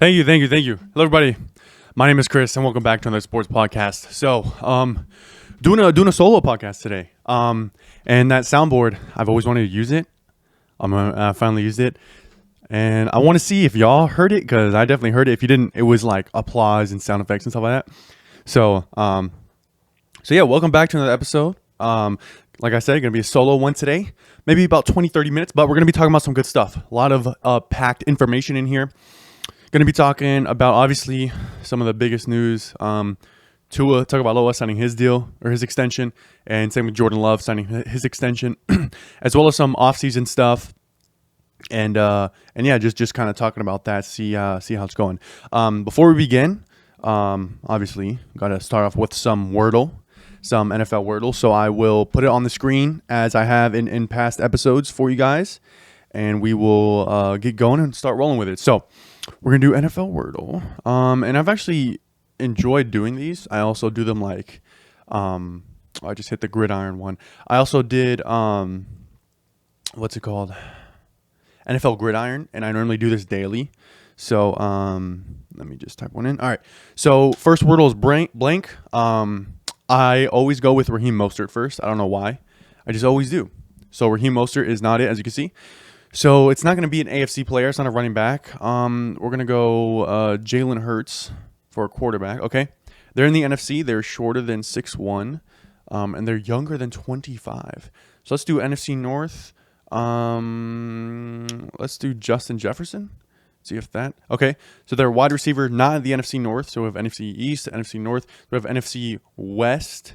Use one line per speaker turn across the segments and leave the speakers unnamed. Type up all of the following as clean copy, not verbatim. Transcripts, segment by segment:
Thank you. Hello, everybody. My name is Chris, and welcome back to another sports podcast. So, doing a solo podcast today. And that soundboard, I've always wanted to use it. I finally used it, and I want to see if y'all heard it because I definitely heard it. If you didn't, it was like applause and sound effects and stuff like that. So yeah, welcome back to another episode. Like I said, gonna be a solo one today, maybe about 20-30 minutes, but we're gonna be talking about some good stuff. A lot of packed information in here. Going to be talking about, obviously, some of the biggest news. Tua Tagovailoa signing his deal, or his extension, and same with Jordan Love signing his extension, as well as some offseason stuff. And yeah, just kind of talking about that, see how it's going. Before we begin, obviously, got to start off with some Wordle, some NFL Wordle. So I will put it on the screen as I have in past episodes for you guys, and we will get going and start rolling with it. So we're going to do NFL Wordle. And I've actually enjoyed doing these. I also do them like, I just hit the gridiron one. I also did, what's it called? NFL Gridiron. And I normally do this daily. So, let me just type one in. All right. So first Wordle is blank. I always go with Raheem Mostert first. I don't know why. I just always do. So Raheem Mostert is not it, as you can see. So it's not going to be an AFC player. It's not a running back. We're going to go Jalen Hurts for a quarterback. Okay. They're in the NFC. They're shorter than 6'1", and they're younger than 25. So let's do NFC North. Let's do Justin Jefferson. See if that. Okay. So they're wide receiver, not in the NFC North. So we have NFC East, NFC North. We have NFC West,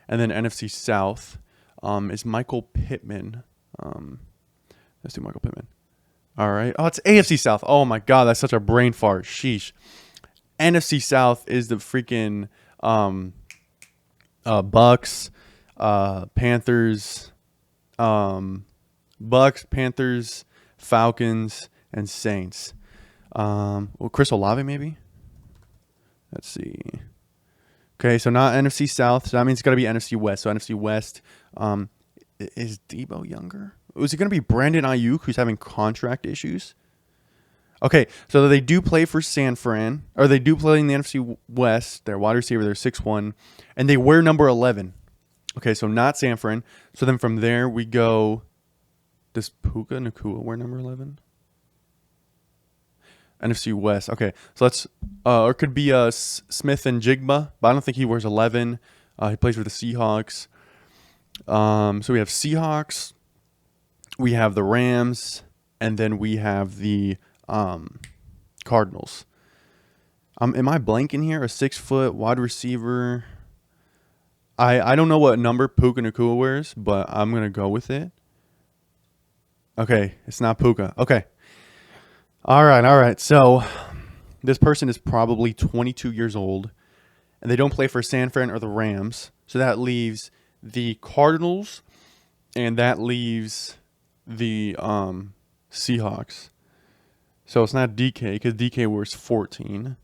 and then NFC South is Michael Pittman. Let's do Michael Pittman. All right. Oh, it's AFC South. Oh, my God. That's such a brain fart. Sheesh. NFC South is the freaking Bucks, Panthers, Falcons, and Saints. Chris Olave, maybe? Let's see. Okay, so not NFC South. So that means it's got to be NFC West. So NFC West. Is Debo younger? Was it going to be Brandon Ayuk, who's having contract issues? Okay, so they do play for San Fran, or they do play in the NFC West. They're wide receiver. They're 6'1", and they wear number 11. Okay, so not San Fran. So then from there we go. Does Puka Nacua wear number 11? NFC West. Okay, so let's, or it could be Smith and Jigba, but I don't think he wears 11. He plays for the Seahawks. So we have Seahawks. We have the Rams, and then we have the Cardinals. Am I blanking here? A 6-foot wide receiver. I don't know what number Puka Nacua wears, but I'm going to go with it. Okay, it's not Puka. Okay. All right. So this person is probably 22 years old, and they don't play for San Fran or the Rams. So that leaves the Cardinals, and that leaves the Seahawks. So it's not DK because DK wears 14.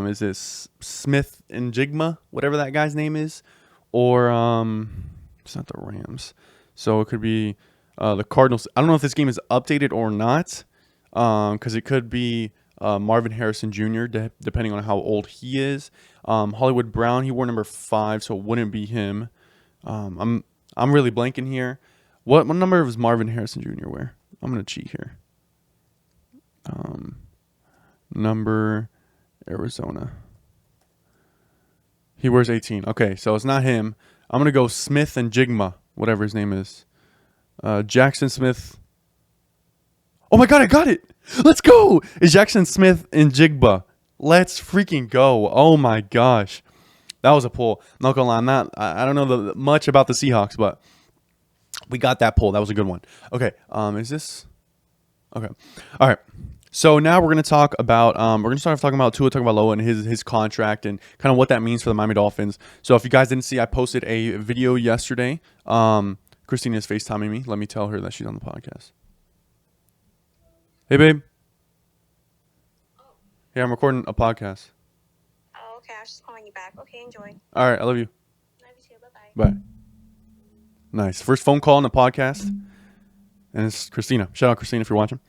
Is this Smith and Jigma, whatever that guy's name is, or it's not the Rams. So it could be the Cardinals. I don't know if this game is updated or not, because it could be Marvin Harrison Jr. Depending on how old he is. Hollywood Brown, he wore number 5, so it wouldn't be him. I'm really blanking here. What number does Marvin Harrison Jr. wear? I'm going to cheat here. Number Arizona. He wears 18. Okay, so it's not him. I'm going to go Smith and Jigma, whatever his name is. Jackson Smith. Oh my God, I got it. Let's go. It's Jackson Smith and Jigba. Let's freaking go. Oh my gosh. That was a pull. I'm not going to lie. I don't know much about the Seahawks, but we got that pull. That was a good one. Okay. Is this? Okay. All right. So now we're going to talk about, we're going to start talking about Tua Tagovailoa and his contract and kind of what that means for the Miami Dolphins. So if you guys didn't see, I posted a video yesterday. Christina is FaceTiming me. Let me tell her that she's on the podcast. Hey, babe. Yeah, I'm recording a podcast.
Oh, okay. I was just calling you back. Okay, enjoy.
All right. I love you.
Love you too. Bye-bye.
Bye. Nice. First phone call on the podcast. And it's Christina. Shout out Christina if you're watching.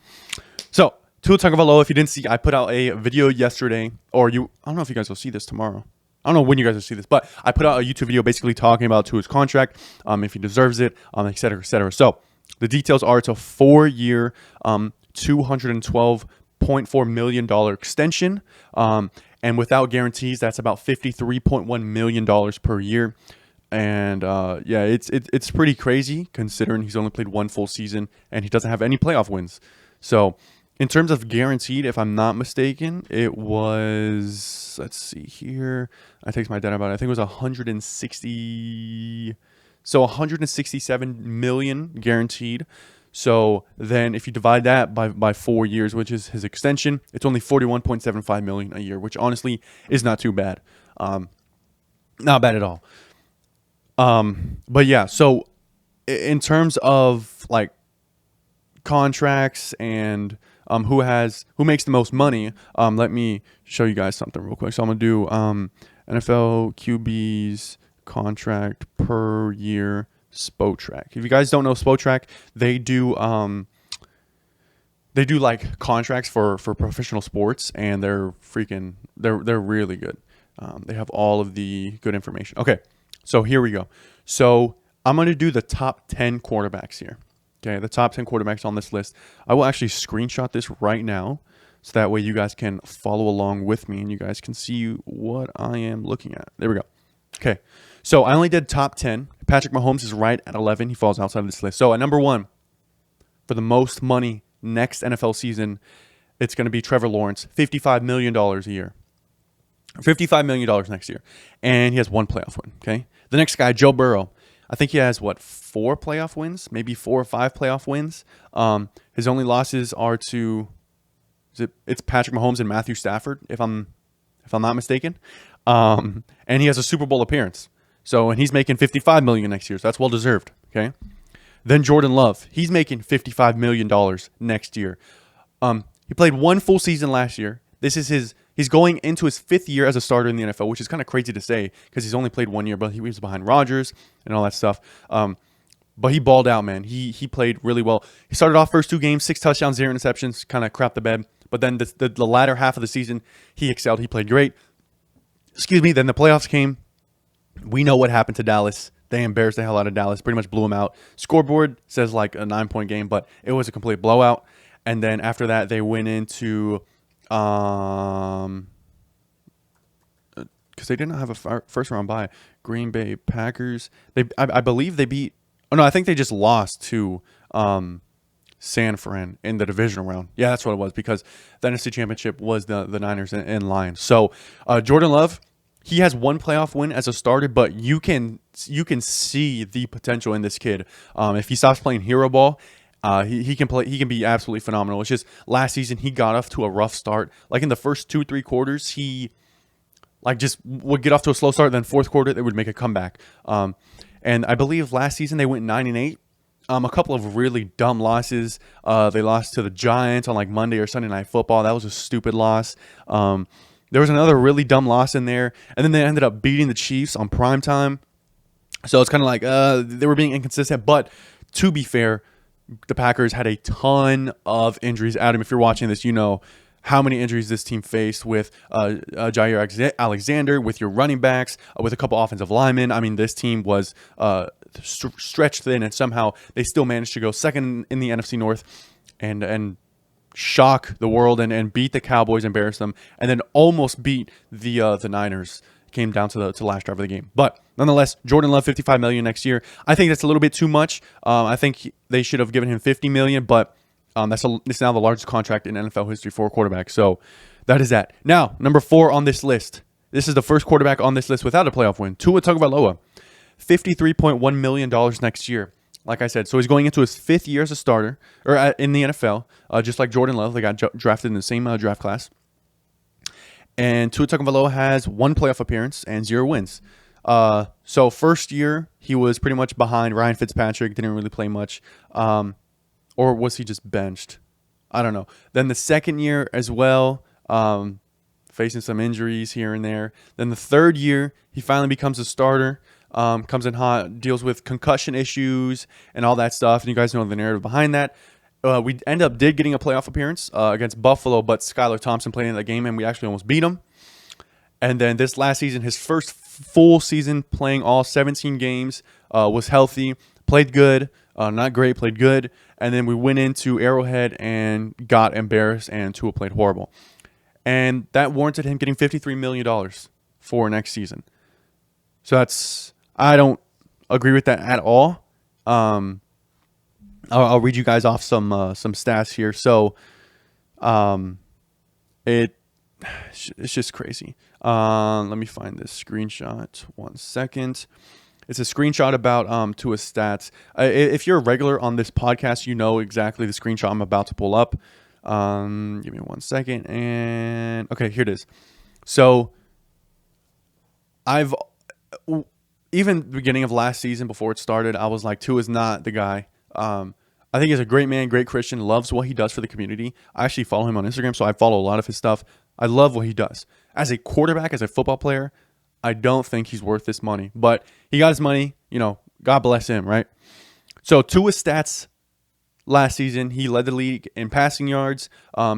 So Tua Tagovailoa, if you didn't see, I put out a video yesterday, or I don't know if you guys will see this tomorrow. I don't know when you guys will see this, but I put out a YouTube video basically talking about Tua's contract, if he deserves it, et cetera, et cetera. So the details are it's a 4-year, $212.4 million extension. And without guarantees, that's about $53.1 million per year. And yeah, it's pretty crazy considering he's only played one full season and he doesn't have any playoff wins. So in terms of guaranteed, if I'm not mistaken, it was, let's see here. I take my data about it. I think it was 160. So 167 million guaranteed. So then if you divide that by 4 years, which is his extension, it's only 41.75 million a year, which honestly is not too bad. Not bad at all. But yeah, so in terms of like contracts and who makes the most money, let me show you guys something real quick. So I'm gonna do NFL QB's contract per year Spotrac. If you guys don't know Spotrac, they do like contracts for professional sports, and they're really good. They have all of the good information. Okay, so here we go. So I'm going to do the top 10 quarterbacks here. Okay, the top 10 quarterbacks on this list. I will actually screenshot this right now, so that way you guys can follow along with me and you guys can see what I am looking at. There we go. Okay, so I only did top 10. Patrick Mahomes is right at 11. He falls outside of this list. So at number 1, for the most money next NFL season, it's going to be Trevor Lawrence, $55 million a year. $55 million next year. And he has 1 playoff win, okay? The next guy, Joe Burrow. I think he has, 4 playoff wins? Maybe 4 or 5 playoff wins. His only losses are to, it's Patrick Mahomes and Matthew Stafford, if I'm not mistaken. And he has a Super Bowl appearance. So, and he's making $55 million next year. So that's well deserved. Okay. Then Jordan Love, he's making $55 million next year. He played 1 full season last year. He's going into his 5th year as a starter in the NFL, which is kind of crazy to say because he's only played 1 year, but he was behind Rodgers and all that stuff. But he balled out, man. He played really well. He started off first 2 games, 6 touchdowns, 0 interceptions, kind of crapped the bed. But then the latter half of the season, he excelled. He played great. Then the playoffs came. We know what happened to Dallas. They embarrassed the hell out of Dallas, pretty much blew them out. Scoreboard says like a 9-point game, but it was a complete blowout. And then after that, they went into, because they didn't have a first round bye, Green Bay Packers. I believe they beat, I think they just lost to San Fran in the divisional round. Yeah, that's what it was, because the NFC Championship was the Niners and Lions. So Jordan Love, he has 1 playoff win as a starter, but you can see the potential in this kid. If he stops playing hero ball, he can play. He can be absolutely phenomenal. It's just last season he got off to a rough start. Like in the first 2-3 quarters, he just would get off to a slow start. Then 4th quarter they would make a comeback. And I believe last season they went 9-8. A couple of really dumb losses. They lost to the Giants on like Monday or Sunday Night Football. That was a stupid loss. There was another really dumb loss in there, and then they ended up beating the Chiefs on primetime. So it's kind of like they were being inconsistent. But to be fair, the Packers had a ton of injuries. Adam, if you're watching this, you know how many injuries this team faced with Jair Alexander, with your running backs, with a couple offensive linemen. I mean, this team was stretched thin, and somehow they still managed to go second in the NFC North and shock the world and beat the Cowboys, embarrass them, and then almost beat the Niners. Came down to the last drive of the game. But nonetheless, Jordan Love, $55 million next year. I think that's a little bit too much. I think they should have given him $50 million, but it's now the largest contract in NFL history for a quarterback. So that is that. Now, number 4 on this list. This is the first quarterback on this list without a playoff win. Tua Tagovailoa, $53.1 million next year. Like I said, so he's going into his 5th year as a starter or in the NFL, just like Jordan Love. They got drafted in the same draft class. And Tua Tagovailoa has 1 playoff appearance and 0 wins. So first year, he was pretty much behind Ryan Fitzpatrick, didn't really play much. Or was he just benched? I don't know. Then the second year as well, facing some injuries here and there. Then the 3rd year, he finally becomes a starter, comes in hot, deals with concussion issues and all that stuff. And you guys know the narrative behind that. we did getting a playoff appearance against Buffalo, but Skylar Thompson played in that game, and we actually almost beat him. And then this last season, his first full season playing all 17 games, was healthy, played good, not great, played good. And then we went into Arrowhead and got embarrassed, and Tua played horrible. And that warranted him getting $53 million for next season. So I don't agree with that at all. I'll read you guys off some stats here. So it's just crazy. Let me find this screenshot. 1 second. It's a screenshot about Tua's stats. If you're a regular on this podcast, you know exactly the screenshot I'm about to pull up. Give me 1 second. And okay, here it is. So even the beginning of last season, before it started, I was like, Tua's not the guy. I think he's a great man, great Christian, loves what he does for the community. I actually follow him on Instagram, so I follow a lot of his stuff. I love what he does. As a quarterback, as a football player, I don't think he's worth this money. But he got his money, God bless him, right? So Tua's stats last season, he led the league in passing yards.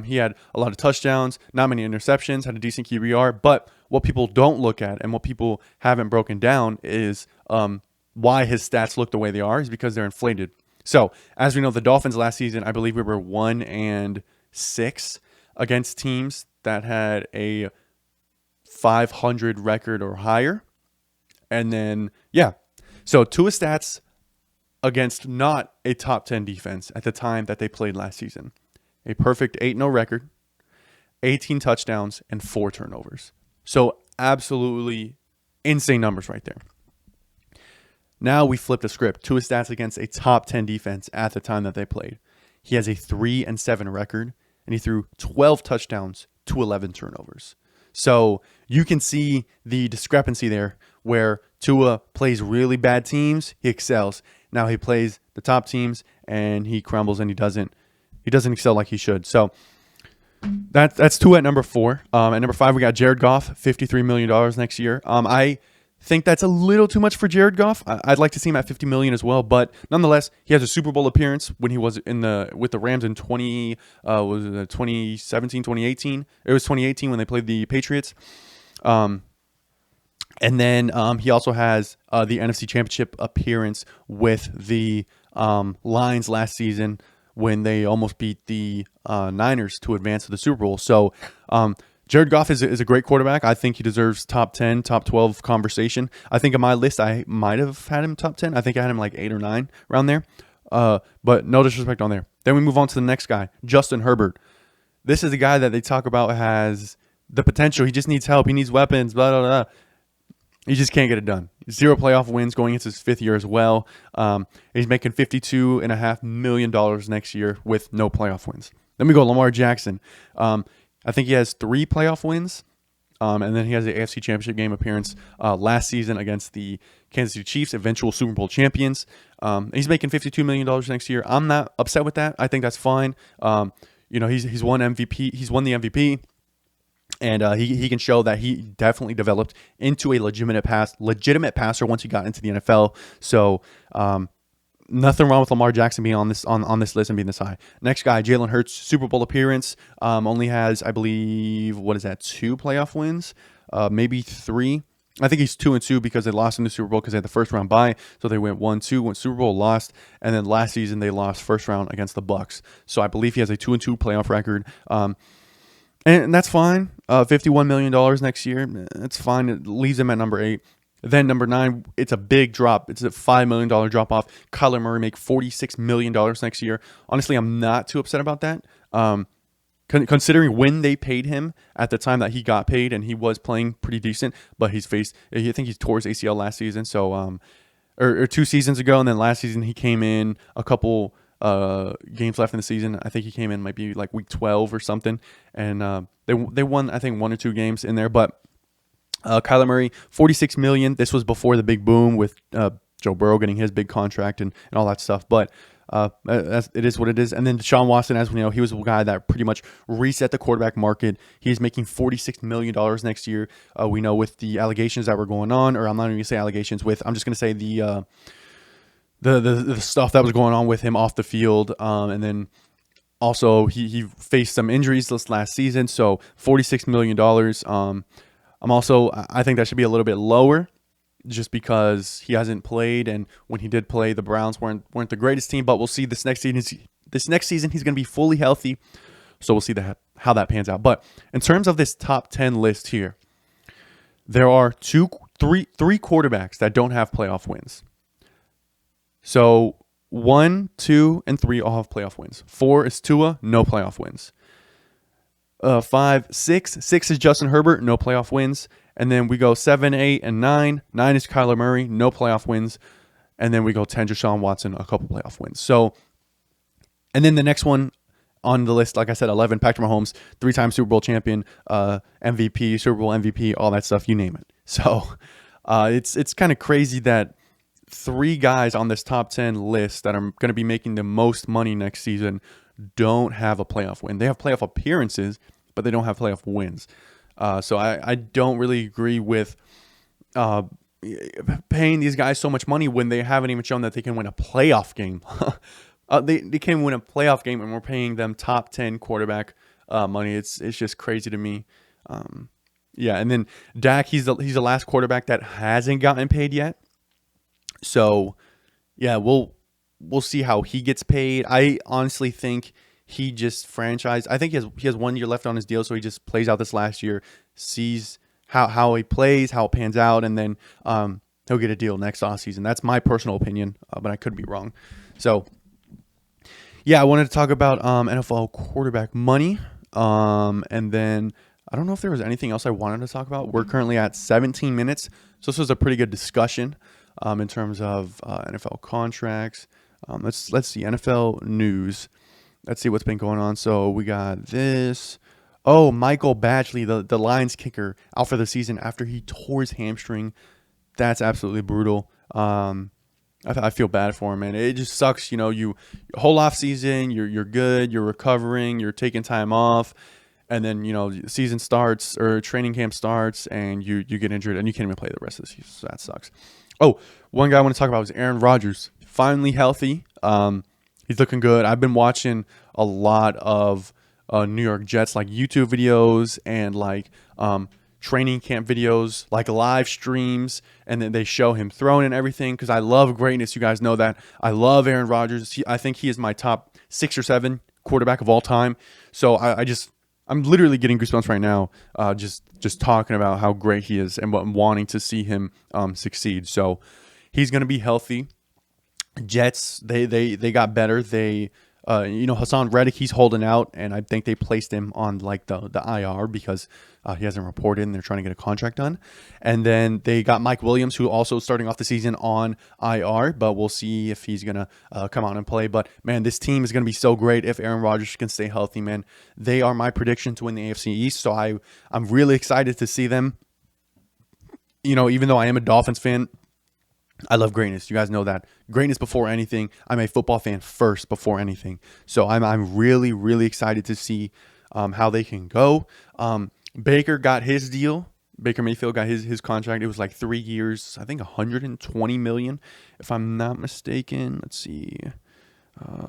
He had a lot of touchdowns, not many interceptions, had a decent QBR. But what people don't look at and what people haven't broken down is why his stats look the way they are is because they're inflated. So, as we know, the Dolphins last season, I believe we were 1-6 against teams that had a 500 record or higher. And then, so Tua's stats against not a top 10 defense at the time that they played last season. A perfect 8-0 record, 18 touchdowns, and 4 turnovers. So, absolutely insane numbers right there. Now we flip the script. Tua's stats against a top 10 defense at the time that they played. He has a 3-7 record, and he threw 12 touchdowns to 11 turnovers. So you can see the discrepancy there where Tua plays really bad teams, he excels. Now he plays the top teams and he crumbles and he doesn't excel like he should. So that's Tua at number 4. At number 5, we got Jared Goff, $53 million next year. I think that's a little too much for Jared Goff. I'd like to see him at $50 million as well, but nonetheless, he has a Super Bowl appearance when he was with the Rams in 2017, 2018. It was 2018 when they played the Patriots. And then he also has the NFC Championship appearance with the Lions last season when they almost beat the Niners to advance to the Super Bowl. So Jared Goff is a great quarterback. I think he deserves top 10, top 12 conversation. I think on my list, I might have had him top 10. I think I had him like 8 or 9 around there. But no disrespect on there. Then we move on to the next guy, Justin Herbert. This is the guy that they talk about has the potential. He just needs help. He needs weapons, blah, blah, blah. He just can't get it done. 0 playoff wins going into his 5th year as well. He's making $52.5 million next year with no playoff wins. Then we go Lamar Jackson. I think he has 3 playoff wins, and then he has the AFC Championship game appearance last season against the Kansas City Chiefs, eventual Super Bowl champions. He's making $52 million next year. I'm not upset with that. I think that's fine. He's won MVP. He's won the MVP, and he can show that he definitely developed into a legitimate passer once he got into the NFL. So nothing wrong with Lamar Jackson being on this list and being this high. Next guy, Jalen Hurts, Super Bowl appearance. Only has, I believe, 2 playoff wins? Maybe 3. I think he's 2-2 because they lost in the Super Bowl because they had the first round bye. So they went 1-2, went Super Bowl, lost, and then last season they lost first round against the Bucs. So I believe he has a 2-2 playoff record. And that's fine. $51 million next year. That's fine. It leaves him at number 8. Then number 9, it's a big drop. It's a $5 million drop off. Kyler Murray make $46 million next year. Honestly, I'm not too upset about that. Considering when they paid him at the time that he got paid, and he was playing pretty decent, but I think he tore his ACL last season. So, or 2 seasons ago, and then last season he came in a couple games left in the season. I think he came in might be like week 12 or something, and they won I think 1 or 2 games in there, but. Kyler Murray, $46 million. This was before the big boom with Joe Burrow getting his big contract and all that stuff. But it is what it is. And then Deshaun Watson, as we know, he was a guy that pretty much reset the quarterback market. He's making $46 million next year. We know with the allegations that were going on, or I'm not even going to say allegations. I'm just going to say the stuff that was going on with him off the field, and then Also, he faced some injuries this last season, so $46 million. I think that should be a little bit lower just because he hasn't played, and when he did play, the Browns weren't the greatest team. But we'll see this next season. This next season, he's going to be fully healthy, so we'll see how that pans out. But in terms of this top 10 list here, there are three quarterbacks that don't have playoff wins. So 1, 2, and 3 all have playoff wins. 4 is Tua, no playoff wins. 5, 6. 6 is Justin Herbert, no playoff wins. And then we go 7, 8, and 9. 9 is Kyler Murray, no playoff wins. And then we go 10, Deshaun Watson, a couple playoff wins. So, and then the next one on the list, like I said, 11, Patrick Mahomes, 3-time Super Bowl champion, MVP, Super Bowl MVP, all that stuff, you name it. So it's kind of crazy that 3 guys on this top 10 list that are going to be making the most money next season don't have a playoff win. They have playoff appearances, but they don't have playoff wins. So I don't really agree with paying these guys so much money when they haven't even shown that they can win a playoff game. They can win a playoff game, and we're paying them top 10 quarterback money. It's just crazy to me. Yeah, and then Dak, he's the last quarterback that hasn't gotten paid yet. So, yeah, we'll see how he gets paid. I honestly think he just franchised. I think he has 1 year left on his deal, so he just plays out this last year, sees how he plays, how it pans out, and then he'll get a deal next offseason. That's my personal opinion, but I could be wrong. So, yeah, I wanted to talk about NFL quarterback money, and then I don't know if there was anything else I wanted to talk about. We're currently at 17 minutes, so this was a pretty good discussion in terms of NFL contracts. Let's see NFL news. Let's see what's been going on. So we got this. Oh, Michael Badgley, the Lions kicker, out for the season after he tore his hamstring. That's absolutely brutal. I feel bad for him, man. It just sucks, you whole off season, you're good, you're recovering, you're taking time off, and then season starts or training camp starts, and you get injured and you can't even play the rest of the season. So that sucks. Oh, one guy I want to talk about is Aaron Rodgers, finally healthy. He's looking good. I've been watching a lot of New York Jets YouTube videos and training camp videos, live streams, and then they show him throwing and everything because I love greatness. You guys know that. I love Aaron Rodgers. I think he is my top 6 or 7 quarterback of all time. So I'm literally getting goosebumps right now just talking about how great he is and wanting to see him succeed. So he's going to be healthy. Jets, they got better. They Hassan Reddick, he's holding out, and I think they placed him on the IR because he hasn't reported and they're trying to get a contract done. And then they got Mike Williams, who also starting off the season on IR, but we'll see if he's going to come out and play. But man, this team is going to be so great if Aaron Rodgers can stay healthy, man. They are my prediction to win the AFC East, so I'm really excited to see them. Even though I am a Dolphins fan, I love greatness. You guys know that. Greatness before anything. I'm a football fan first before anything. So I'm really, really excited to see how they can go. Baker got his deal. Baker Mayfield got his contract. It was 3 years, I think $120 million, if I'm not mistaken. Let's see.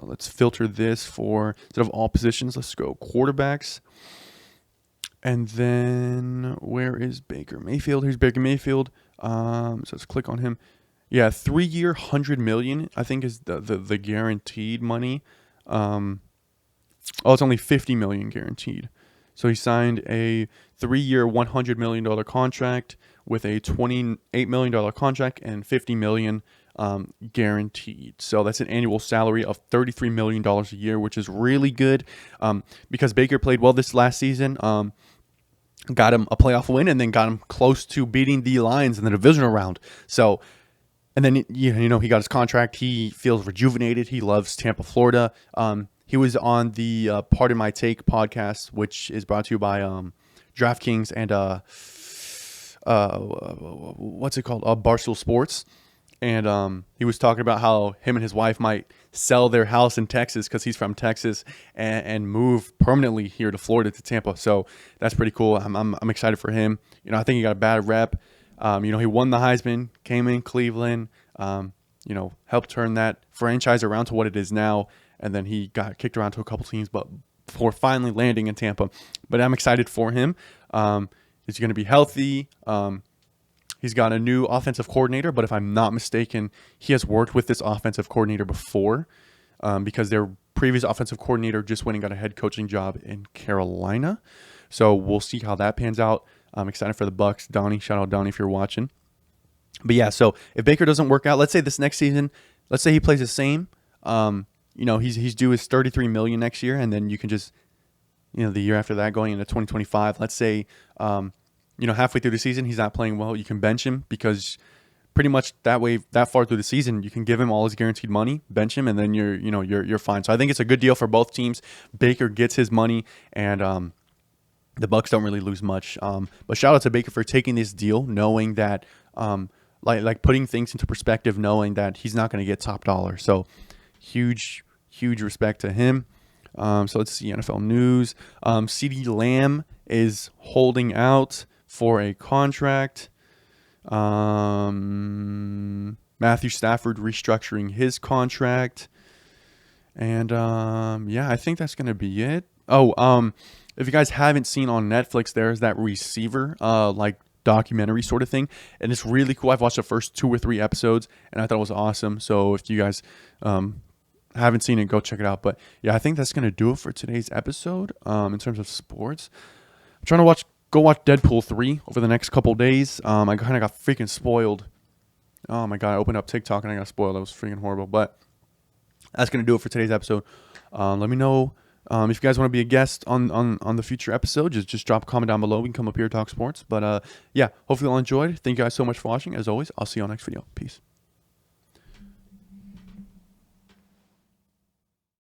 Let's filter this for, instead of all positions, let's go quarterbacks. And then where is Baker Mayfield? Here's Baker Mayfield. So let's click on him. Yeah, 3 year, $100 million, I think is the guaranteed money. It's only $50 million guaranteed. So he signed a 3 year, $100 million contract with a $28 million contract and $50 million guaranteed. So that's an annual salary of $33 million a year, which is really good because Baker played well this last season. Got him a playoff win and then got him close to beating the Lions in the divisional round. So, and then, he got his contract. He feels rejuvenated. He loves Tampa, Florida. He was on the Pardon My Take podcast, which is brought to you by DraftKings and what's it called? Barstool Sports. And he was talking about how him and his wife might sell their house in Texas because he's from Texas and move permanently here to Florida, to Tampa. So that's pretty cool. I'm excited for him. I think he got a bad rep. He won the Heisman, came in Cleveland, helped turn that franchise around to what it is now. and then he got kicked around to a couple teams, but before finally landing in Tampa. But I'm excited for him. He's going to be healthy. He's got a new offensive coordinator, but if I'm not mistaken, he has worked with this offensive coordinator before, because their previous offensive coordinator just went and got a head coaching job in Carolina. So we'll see how that pans out. I'm excited for the Bucs. Donnie, shout out Donnie if you're watching. But yeah, so if Baker doesn't work out, let's say this next season, let's say he plays the same. He's due his $33 million next year, and then you can just, the year after that, going into 2025, let's say, halfway through the season he's not playing well, you can bench him, because pretty much that way, that far through the season, you can give him all his guaranteed money, bench him, and then you're fine. So I think it's a good deal for both teams. Baker gets his money, and the Bucs don't really lose much. But shout out to Baker for taking this deal, knowing that, like putting things into perspective, knowing that he's not going to get top dollar. So huge respect to him. So let's see NFL news. CeeDee Lamb is holding out for a contract. Matthew Stafford restructuring his contract. And I think that's going to be it. If you guys haven't seen on Netflix, there's that receiver documentary sort of thing, and it's really cool. I've watched the first 2 or 3 episodes, and I thought it was awesome. So if you guys haven't seen it, go check it out. But yeah, I think that's going to do it for today's episode in terms of sports. I'm trying to go watch Deadpool 3 over the next couple days. I kind of got freaking spoiled. Oh my God, I opened up TikTok and I got spoiled. That was freaking horrible. But that's going to do it for today's episode. Let me know if you guys want to be a guest on the future episode. Just drop a comment down below. We can come up here, talk sports. But hopefully you all enjoyed. Thank you guys so much for watching. As always, I'll see you on the next video. Peace.